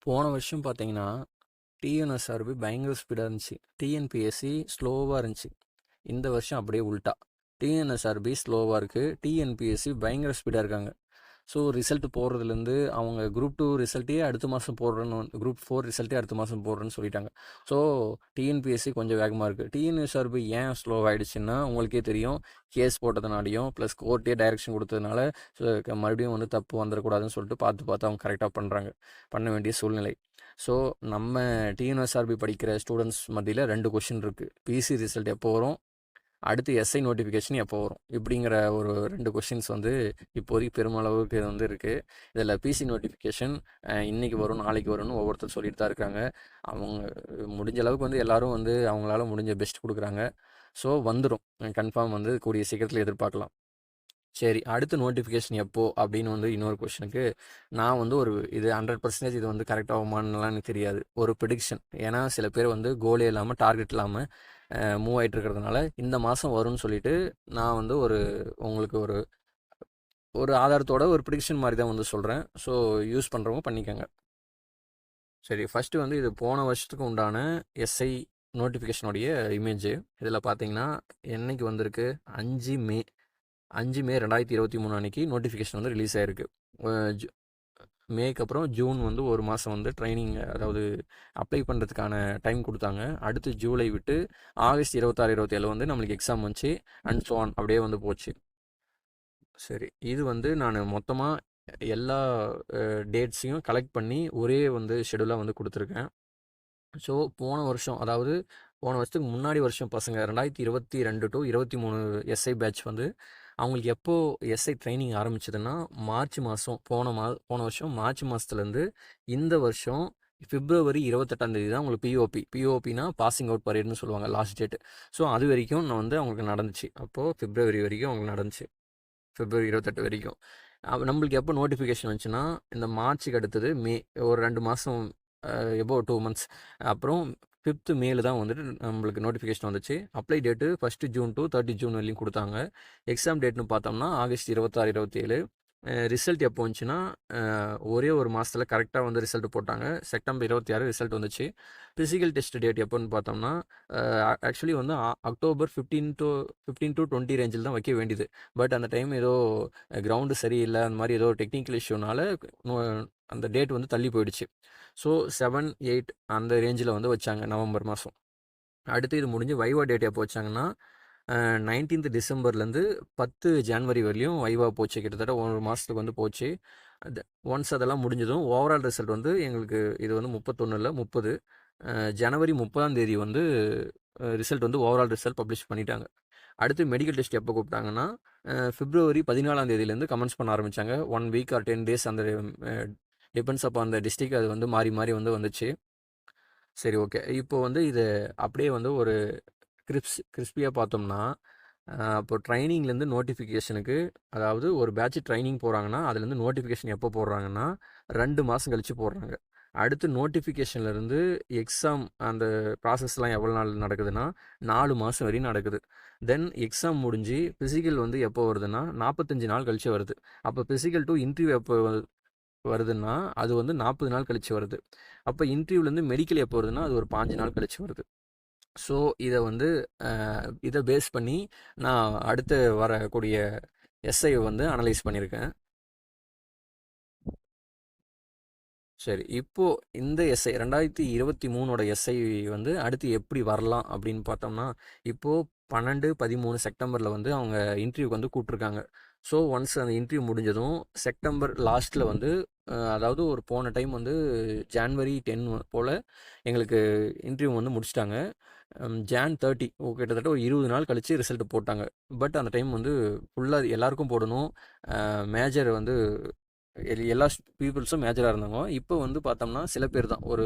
போன வருஷம் பார்த்தீங்கன்னா, டிஎன்எஸ்ஆர்பி பயங்கர ஸ்பீடா இருந்துச்சு. டிஎன்பிஎஸ்சி ஸ்லோவா இருந்துச்சு. இந்த வருஷம் அப்படியே உல்ட்டா. டிஎன்எஸ்ஆர்பி ஸ்லோவா இருக்கு. டிஎன்பிஎஸ்சி பயங்கர ஸ்பீடா இருக்காங்க. ஸோ ரிசல்ட் போடுறதுலேருந்து அவங்க குரூப் 2 ரிசல்ட்டே அடுத்த மாதம் போடுறேன்னு குரூப் 4 ரிசல்ட்டே அடுத்த மாதம் போடுறேன்னு சொல்லிட்டாங்க. ஸோ டிஎன்பிஎஸ்சி கொஞ்சம் வேகமாக இருக்குது. டிஎன்எஸ்ஆர்பி ஏன் ஸ்லோவாகிடுச்சுன்னா உங்களுக்கே தெரியும். கேஸ் போட்டதுனாலையும் ப்ளஸ் கோர்ட்டே டைரக்ஷன் கொடுத்ததுனால மறுபடியும் வந்து தப்பு வந்துடக்கூடாதுன்னு சொல்லிட்டு பார்த்து பார்த்து அவங்க கரெக்டாக பண்ணுறாங்க. பண்ண வேண்டிய சூழ்நிலை. ஸோ நம்ம டிஎன்எஸ்ஆர்பி படிக்கிற ஸ்டூடெண்ட்ஸ் மத்தியில் 2 கொஷின் இருக்குது. பிசி ரிசல்ட் எப்போ வரும், அடுத்து எஸ்ஐ நோட்டிஃபிகேஷன் எப்போ வரும், இப்படிங்கிற ஒரு 2 கொஷின்ஸ் வந்து இப்போதைக்கு பெருமளவுக்கு இது வந்து இருக்குது. இதில் பிசி நோட்டிஃபிகேஷன் இன்றைக்கி வரும் நாளைக்கு வரும்னு ஒவ்வொருத்தர் சொல்லிட்டு தான் இருக்காங்க. அவங்க முடிஞ்ச அளவுக்கு வந்து எல்லோரும் வந்து அவங்களால முடிஞ்ச பெஸ்ட் கொடுக்குறாங்க. ஸோ வந்துடும், கன்ஃபார்ம் வந்து கூடிய சீக்கிரத்தில் எதிர்பார்க்கலாம். சரி, அடுத்த நோட்டிஃபிகேஷன் எப்போ அப்படின்னு வந்து இன்னொரு கொஷனுக்கு நான் வந்து இது 100% இது வந்து கரெக்டாகுமான்னுலாம் எனக்கு தெரியாது. ஒரு ப்ரிடிக்ஷன். ஏன்னா சில பேர் வந்து கோலே இல்லாமல் டார்கெட் இல்லாமல் மூவ் ஆகிட்டு இருக்கிறதுனால இந்த மாதம் வரும்னு சொல்லிட்டு நான் வந்து உங்களுக்கு ஒரு ஆதாரத்தோட ஒரு ப்ரிடிக்ஷன் மாதிரி தான் வந்து சொல்கிறேன். ஸோ யூஸ் பண்ணுறவங்க பண்ணிக்கோங்க. சரி, ஃபஸ்ட்டு வந்து இது போன வருஷத்துக்கு உண்டான எஸ்ஐ நோட்டிஃபிகேஷனுடைய இமேஜு. இதில் பார்த்தீங்கன்னா என்னைக்கு வந்திருக்கு, 5 மே 2023 அன்றைக்கி நோட்டிஃபிகேஷன் வந்து ரிலீஸ் ஆகிருக்கு. மேக்கு அப்புறம் ஜூன் வந்து ஒரு மாதம் வந்து ட்ரைனிங், அதாவது அப்ளை பண்ணுறதுக்கான டைம் கொடுத்தாங்க. அடுத்து ஜூலை விட்டு ஆகஸ்ட் 26, 27 வந்து நம்மளுக்கு எக்ஸாம் வந்துச்சு. அண்ட் ஸோ ஆன் அப்படியே வந்து போச்சு. சரி, இது வந்து நான் மொத்தமாக எல்லா டேட்ஸையும் கலெக்ட் பண்ணி ஒரே வந்து ஷெடியூலாக வந்து கொடுத்துருக்கேன். ஸோ போன வருஷத்துக்கு முன்னாடி வருஷம் பசங்க 2022 to 23 எஸ்ஐ பேட்ச் வந்து அவங்களுக்கு எப்போது எஸ்ஐ ட்ரைனிங் ஆரம்பிச்சதுன்னா மார்ச் மாதம், போன வருஷம் மார்ச் மாதத்துலேருந்து இந்த வருஷம் பிப்ரவரி 28 தான் உங்களுக்கு பிஓபினா பாசிங் அவுட் பரேட்னு சொல்லுவாங்க, லாஸ்ட் டேட்டு. ஸோ அது வரைக்கும் நான் வந்து அவங்களுக்கு நடந்துச்சு. அப்போது பிப்ரவரி வரைக்கும் அவங்களுக்கு நடந்துச்சு, பிப்ரவரி 28 வரைக்கும். நம்மளுக்கு எப்போ நோட்டிஃபிகேஷன் வந்துச்சுன்னா இந்த மார்ச்சுக்கு அடுத்தது மே, ஒரு 2 மாதம், எபோவ் 2 மந்த்ஸ் அப்புறம் 5th மேல தான் வந்துட்டு நம்மளுக்கு நோட்டிஃபிகேஷன் வந்துச்சு. Apply date 1 June to 30 June வரையும் கொடுத்தாங்க. எக்ஸாம் டேட்னு பார்த்தோம்னா ஆகஸ்ட் 26, 27. ரிசல்ட் எப்போ வந்துச்சுன்னா ஒரே ஒரு மாதத்தில் கரெக்டாக வந்து ரிசல்ட் போட்டாங்க. செப்டம்பர் 26 ரிசல்ட் வந்துச்சு. ஃபிசிக்கல் டெஸ்ட் டேட் எப்போன்னு பார்த்தோம்னா ஆக்சுவலி வந்து அக்டோபர் 15 to 20 ரேஞ்சில் தான் வைக்க வேண்டியது. பட் அந்த டைம் ஏதோ கிரவுண்டு சரியில்லை, அந்த மாதிரி ஏதோ டெக்னிக்கல் இஷ்யூனால அந்த டேட் வந்து தள்ளி போயிடுச்சு. ஸோ 7, 8 அந்த ரேஞ்சில் வந்து வச்சாங்க நவம்பர் மாதம். அடுத்து இது முடிஞ்சு வைவா டேட் எப்போ வச்சாங்கன்னா 19th டிசம்பர்லேருந்து 10 ஜனவரி வரலையும் வைவா போச்சு. கிட்டத்தட்ட 1 மாதத்துக்கு வந்து போச்சு. ஒன்ஸ் அதெல்லாம் முடிஞ்சதும் ஓவரால் ரிசல்ட் வந்து எங்களுக்கு இது வந்து 31 இல்லை 30 ஜனவரி 30ஆம் தேதி வந்து ரிசல்ட் வந்து ஓவரால் ரிசல்ட் பப்ளிஷ் பண்ணிட்டாங்க. அடுத்து மெடிக்கல் டெஸ்ட் எப்போ கூப்பிட்டாங்கன்னா பிப்ரவரி 14ஆம் தேதியிலேருந்து கமெண்ட்ஸ் பண்ண ஆரம்பித்தாங்க. 1 வீக் ஆர் 10 டேஸ், அந்த டிபெண்ட்ஸ் அப்போ அந்த டிஸ்ட்ரிக்ட் அது வந்து மாறி மாறி வந்து வந்துச்சு. சரி, ஓகே. இப்போ வந்து இது அப்படியே வந்து ஒரு கிறிஸ்பியாக பார்த்தோம்னா இப்போ ட்ரைனிங்லேருந்து நோட்டிஃபிகேஷனுக்கு, அதாவது ஒரு பேட்ச் ட்ரைனிங் போகிறாங்கன்னா அதுலேருந்து நோட்டிஃபிகேஷன் எப்போ போடுறாங்கன்னா 2 மாதம் கழித்து போடுறாங்க. அடுத்து நோட்டிஃபிகேஷன்லேருந்து எக்ஸாம் அந்த ப்ராசஸ்லாம் எவ்வளோ நாள் நடக்குதுன்னா 4 மாதம் வரையும் நடக்குது. தென் எக்ஸாம் முடிஞ்சு ஃபிசிக்கல் வந்து எப்போ வருதுன்னா 45 நாள் கழிச்சு வருது. அப்போ ஃபிசிக்கல் டு இன்டர்வியூ எப்போ வருதுன்னா அது வந்து 40 நாள் கழிச்சு வருது. அப்போ இன்டர்வியூலேருந்து மெடிக்கல் எப்போ வருதுன்னா அது ஒரு 5 நாள் கழிச்சு வருது. ஸோ இதை பேஸ் பண்ணி நான் அடுத்து வரக்கூடிய எஸ்ஐ வந்து அனலைஸ் பண்ணியிருக்கேன். சரி, இப்போது இந்த எஸ்ஐ 2023 எஸ்ஐ வந்து அடுத்து எப்படி வரலாம் அப்படின்னு பார்த்தோம்னா, இப்போது 12, 13 செப்டம்பரில் வந்து அவங்க இன்டர்வியூக்கு வந்து கூப்பிட்ருக்காங்க. ஸோ ஒன்ஸ் அந்த இன்டர்வியூ முடிஞ்சதும் செப்டம்பர் லாஸ்ட்டில் வந்து அதாவது ஒரு போன டைம் வந்து ஜான்வரி 10 போல் எங்களுக்கு இன்டர்வியூ வந்து முடிச்சிட்டாங்க. ஜான் 30 கிட்டத்தட்ட ஒரு 20 நாள் கழித்து ரிசல்ட் போட்டாங்க. பட் அந்த டைம் வந்து ஃபுல்லாக எல்லாருக்கும் போடணும். மேஜர் வந்து எல்லா பீப்புள்ஸும் மேஜராக இருந்தாங்க. இப்போ வந்து பார்த்தோம்னா சில பேர் தான், ஒரு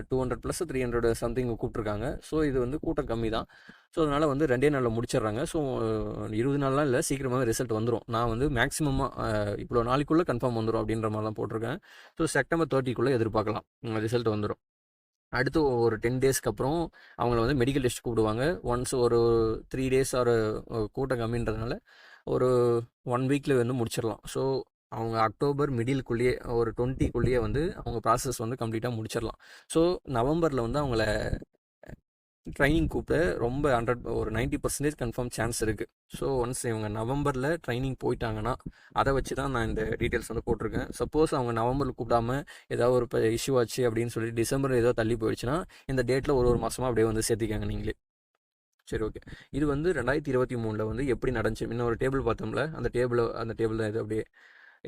200 + 300 சம்திங் கூப்பிட்ருக்காங்க. ஸோ இது வந்து கூட்டம் கம்மி தான். ஸோ அதனால் வந்து 2 நாளில் முடிச்சிடுறாங்க. ஸோ 20 நாள்லாம் இல்லை, சீக்கிரமாகவே ரிசல்ட் வந்துடும். நான் வந்து மேக்ஸிமமாக இவ்வளோ நாளைக்குள்ளே கன்ஃபார்ம் வந்துடும் அப்படின்ற மாதிரி தான் போட்டிருக்கேன். ஸோ செப்டம்பர் 30க்குள்ளே எதிர்பார்க்கலாம் ரிசல்ட் வந்துடும். அடுத்து ஒரு 10 டேஸ்க்கு அப்புறம் அவங்கள வந்து மெடிக்கல் டெஸ்ட் கூப்பிடுவாங்க. ஒன்ஸ் ஒரு 3 டேஸ் கூட்டம் கம்மின்றதுனால ஒரு 1 வீக்கில் வந்து முடிச்சிடலாம். ஸோ அவங்க அக்டோபர் மிடில்குள்ளேயே ஒரு 20க்குள்ளேயே வந்து அவங்க ப்ராசஸ் வந்து கம்ப்ளீட்டாக முடிச்சிடலாம். ஸோ நவம்பரில் வந்து அவங்கள ட்ரைனிங் கூப்பிட்டு ரொம்ப ஒரு 90% கன்ஃபார்ம் சான்ஸ் இருக்குது. ஸோ ஒன்ஸ் இவங்க நவம்பரில் ட்ரைனிங் போயிட்டாங்கன்னா அதை வச்சு தான் நான் இந்த டீட்டெயில்ஸ் வந்து போட்டிருக்கேன். சப்போஸ் அவங்க நவம்பரில் கூப்பிடாம ஏதாவது ஒரு இப்போ இஷ்யூ ஆச்சு அப்படின்னு சொல்லி டிசம்பர் ஏதோ தள்ளி போயிடுச்சுன்னா இந்த டேட்டில் ஒரு மாதமாக அப்படியே வந்து சேர்த்திக்காங்க நீங்களே. சரி, ஓகே. இது வந்து 2023 வந்து எப்படி நடந்துச்சு இன்னும் ஒரு டேபிள் பார்த்தோம்ல, அந்த டேபிள் தான் இது. அப்படியே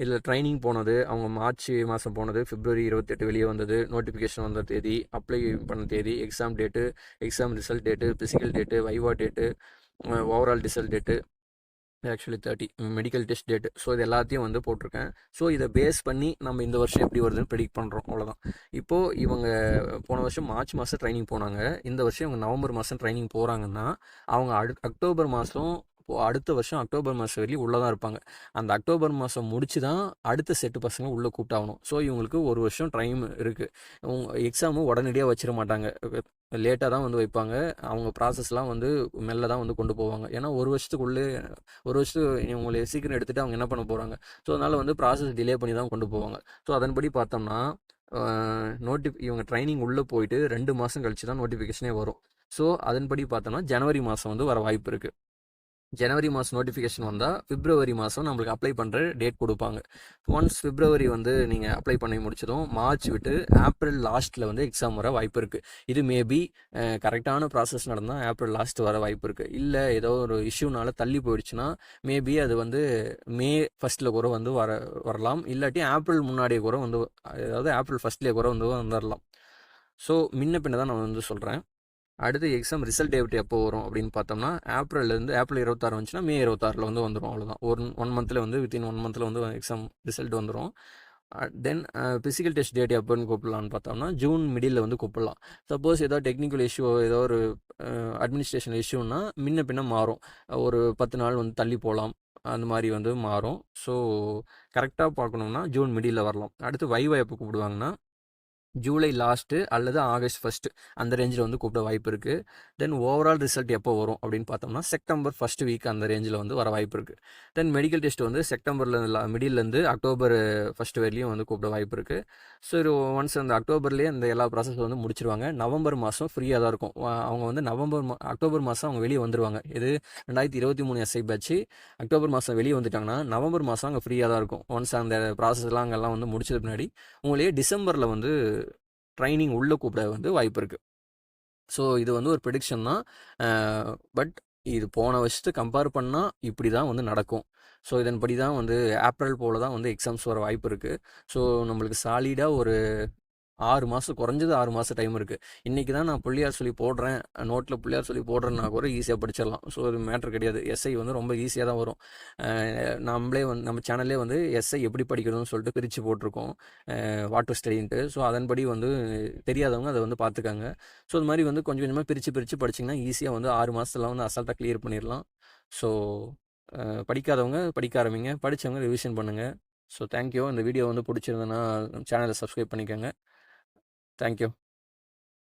இதில் ட்ரைனிங் போனது, அவங்க மார்ச் மாதம் போனது, பிப்ரவரி 28 வெளியே வந்தது, நோட்டிஃபிகேஷன் வந்த தேதி, அப்ளை பண்ண தேதி, exam date, exam result date, physical date, viva date, overall result date, actually 30 medical test date. So இது எல்லாத்தையும் வந்து போட்டிருக்கேன். ஸோ இதை பேஸ் பண்ணி நம்ம இந்த வருஷம் எப்படி வருதுன்னு ப்ரெடிக்ட் பண்ணுறோம், அவ்வளோதான். இப்போது இவங்க போன வருஷம் மார்ச் மாதம் ட்ரைனிங் போனாங்க. இந்த வருஷம் இவங்க நவம்பர் மாதம் ட்ரைனிங் போகிறாங்கன்னா அவங்க அக்டோபர் மாதம் அடுத்த வருஷம் அக்டோபர் மாதம் வரையும் உள்ளே தான் இருப்பாங்க. அந்த அக்டோபர் மாதம் முடிச்சு தான் அடுத்த செட்டு பசங்க உள்ளே கூப்பிட்டாகணும். ஸோ இவங்களுக்கு ஒரு வருஷம் டைம் இருக்குது. எக்ஸாமும் உடனடியாக வச்சிட மாட்டாங்க, லேட்டாக தான் வந்து வைப்பாங்க. அவங்க ப்ராசஸ்லாம் வந்து மெல்ல தான் வந்து கொண்டு போவாங்க. ஏன்னா ஒரு வருஷத்துக்கு உங்களை சீக்கிரம் எடுத்துகிட்டு அவங்க என்ன பண்ண போகிறாங்க. ஸோ அதனால் வந்து ப்ராசஸ் டிலே பண்ணி தான் கொண்டு போவாங்க. ஸோ அதன்படி பார்த்தோம்னா இவங்க ட்ரைனிங் உள்ளே போயிட்டு 2 மாதம் கழிச்சு தான் நோட்டிஃபிகேஷனே வரும். ஸோ அதன்படி பார்த்தோம்னா ஜனவரி மாதம் வந்து வர வாய்ப்பு இருக்குது. ஜனவரி மாதம் நோட்டிஃபிகேஷன் வந்தால் பிப்ரவரி மாதம் நம்மளுக்கு அப்ளை பண்ணுற டேட் கொடுப்பாங்க. ஒன்ஸ் பிப்ரவரி வந்து நீங்கள் அப்ளை பண்ணி முடிச்சதும் மார்ச் விட்டு ஏப்ரல் லாஸ்ட்டில் வந்து எக்ஸாம் வர வாய்ப்பு இருக்குது. இது மேபி கரெக்டான ப்ராசஸ் நடந்தால் ஏப்ரல் லாஸ்ட் வர வாய்ப்பு இருக்குது. இல்லை ஏதோ ஒரு இஷ்யூனால தள்ளி போயிடுச்சுன்னா மேபி அது வந்து மே ஃபஸ்ட்டில் கூட வந்து வரலாம். இல்லாட்டி ஏப்ரல் முன்னாடியே கூட வந்து, அதாவது ஏப்ரல் ஃபஸ்ட்லேயே கூட வந்து வந்துடலாம். ஸோ முன்ன பின்ன தான் நான் வந்து சொல்கிறேன். அடுத்து எக்ஸாம் ரிசல்ட் டேட் எப்போ வரும் அப்படின்னு பார்த்தோம்னா ஏப்ரல் 26 வந்துச்சுன்னா மே 26 வந்து வந்துடும், அவ்வளோதான். ஒன் மந்தில் வந்து வித்தின் 1 மந்தில் வந்து எக்ஸாம் ரிசல்ட் வந்துடும். தென் ஃபிசிக்கல் டெஸ்ட் டேட் எப்போன்னு கூப்பிடலான்னு பார்த்தோம்னா ஜூன் மிடில் வந்து கூப்பிடலாம். சப்போஸ் ஏதோ டெக்னிக்கல் இஷ்யூ, ஏதோ ஒரு அட்மினிஸ்ட்ரேஷன் இஷ்யூன்னா முன்ன பின்ன மாறும், ஒரு 10 நாள் வந்து தள்ளி போகலாம், அந்த மாதிரி வந்து மாறும். ஸோ கரெக்டாக பார்க்கணுன்னா ஜூன் மிடில் வரலாம். அடுத்து வைவா எப்போ கூப்பிடுவாங்கன்னா ஜூலை லாஸ்ட்டு அல்லது ஆகஸ்ட் ஃபஸ்ட்டு அந்த ரேஞ்சில் வந்து கூப்பிட வாய்ப்பு இருக்குது. தென் ஓவரால் ரிசல்ட் எப்போ வரும் அப்படின்னு பார்த்தோம்னா செப்டம்பர் ஃபஸ்ட் வீக் அந்த ரேஞ்சில் வந்து வர வாய்ப்பு இருக்குது. தென் மெடிக்கல் டெஸ்ட் வந்து செப்டம்பரில் மிடில்லேருந்து அக்டோபர் ஃபஸ்ட் வரையிலையும் வந்து கூப்பிட வாய்ப்பு இருக்குது. ஸோ ஒன்ஸ் அந்த அக்டோபர்லேயே அந்த எல்லா ப்ராசஸ் வந்து முடிச்சிருவாங்க. நவம்பர் மாதம் ஃப்ரீயாக தான் இருக்கும். அவங்க வந்து அக்டோபர் மாதம் அவங்க வெளியே வந்துடுவாங்க. இது 2023 எஸ்ஐ பேட்ச்சு அக்டோபர் மாதம் வெளியே வந்துட்டாங்கன்னா நவம்பர் மாதம் அங்கே ஃப்ரீயாக தான் இருக்கும். ஒன்ஸ் அந்த ப்ராசஸ்லாம் அங்கெல்லாம் வந்து முடிச்சது பின்னாடி உங்களையே டிசம்பரில் வந்து ட்ரைனிங் உள்ளே கூப்பிட வந்து வாய்ப்பு இருக்குது. ஸோ இது வந்து ஒரு ப்ரெடிக்ஷன் தான். பட் இது போன வருஷத்தை கம்பேர் பண்ணால் இப்படி தான் வந்து நடக்கும். ஸோ இதன்படி தான் வந்து ஏப்ரல் போல் தான் வந்து எக்ஸாம்ஸ் வர வாய்ப்பு இருக்குது. ஸோ நம்மளுக்கு சாலிடாக ஒரு 6 மாதம், குறைஞ்சது 6 மாதம் டைம் இருக்குது. இன்றைக்கி தான் நான் புள்ளியார் சொல்லி போடுறேன், நோட்டில் புள்ளியார் சொல்லி போடுறேன்னா கூட ஈஸியாக படிச்சிடலாம். ஸோ அது மேட்ரு கிடையாது. எஸ்ஐ வந்து ரொம்ப ஈஸியாக தான் வரும். நம்ம சேனல்லே வந்து எஸ்ஐ எப்படி படிக்கணும்னு சொல்லிட்டு பிரித்து போட்டிருக்கோம், வாட் டு ஸ்டடின்ட்டு. ஸோ அதன்படி வந்து தெரியாதவங்க அதை வந்து பார்த்துக்காங்க. ஸோ அது மாதிரி வந்து கொஞ்சம் கொஞ்சமாக பிரித்து படிச்சிங்கன்னா ஈஸியாக வந்து 6 மாதத்தில் வந்து அசால்ட்டாக கிளியர் பண்ணிடலாம். ஸோ படிக்காதவங்க படிக்க ஆரம்பிங்க, படித்தவங்க ரிவிஷன் பண்ணுங்கள். So thank you. இந்த வீடியோ வந்து பிடிச்சிருந்தேன்னா சேனலை சப்ஸ்கிரைப் பண்ணிக்கோங்க. Thank you.